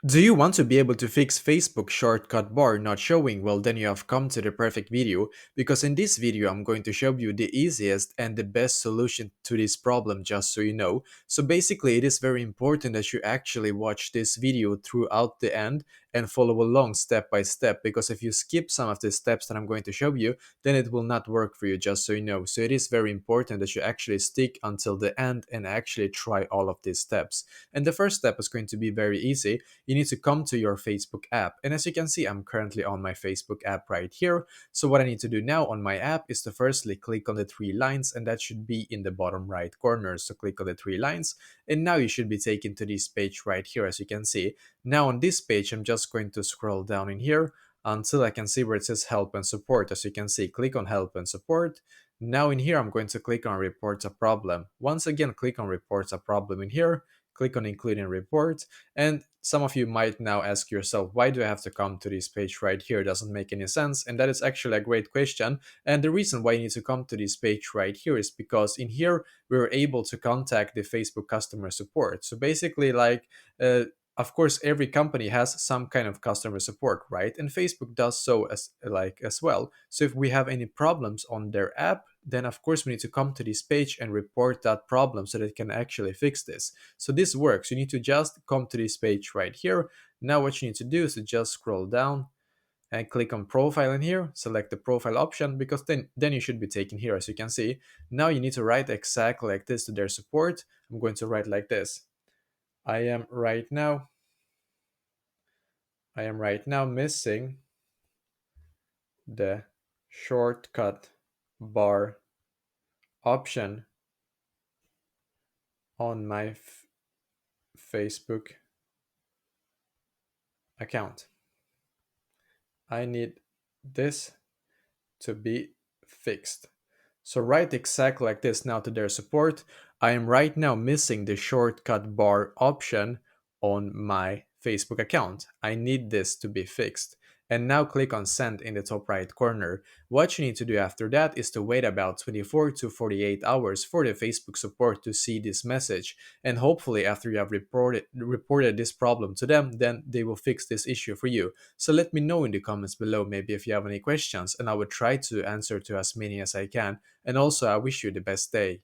Do you want to be able to fix Facebook shortcut bar not showing? Well, then you have come to the perfect video, because in this video I'm going to show you the easiest and the best solution to this problem, just so you know. So basically it is very important that you actually watch this video throughout the end and follow along step by step, because if you skip some of the steps that I'm going to show you, then it will not work for you, just so you know. So it is very important that you actually stick until the end and actually try all of these steps. And the first step is going to be very easy. You need to come to your Facebook app. And as you can see, I'm currently on my Facebook app right here. So what I need to do now on my app is to firstly click on the three lines, and that should be in the bottom right corner. So click on the three lines, and now you should be taken to this page right here, as you can see. Now on this page, I'm just going to scroll down in here until I can see where it says help and support. As you can see, click on help and support. Now in here, I'm going to click on reports a problem. Once again, click on reports a problem in here, click on include in report. And some of you might now ask yourself, why do I have to come to this page right here? It doesn't make any sense. And that is actually a great question. And the reason why you need to come to this page right here is because in here, we're able to contact the Facebook customer support. So basically, of course, every company has some kind of customer support, right? And Facebook does so as well. So if we have any problems on their app, then of course we need to come to this page and report that problem so that it can actually fix this. So this works. You need to just come to this page right here. Now what you need to do is to just scroll down and click on profile in here, select the profile option, because then you should be taken here, as you can see. Now you need to write exactly like this to their support. I'm going to write like this. I am right now missing the shortcut bar option on my Facebook account. I need this to be fixed. So write exactly like this now to their support. I am right now missing the shortcut bar option on my Facebook account. I need this to be fixed. And now click on send in the top right corner. What you need to do after that is to wait about 24 to 48 hours for the Facebook support to see this message. And hopefully after you have reported this problem to them, then they will fix this issue for you. So let me know in the comments below maybe if you have any questions, and I will try to answer to as many as I can. And also I wish you the best day.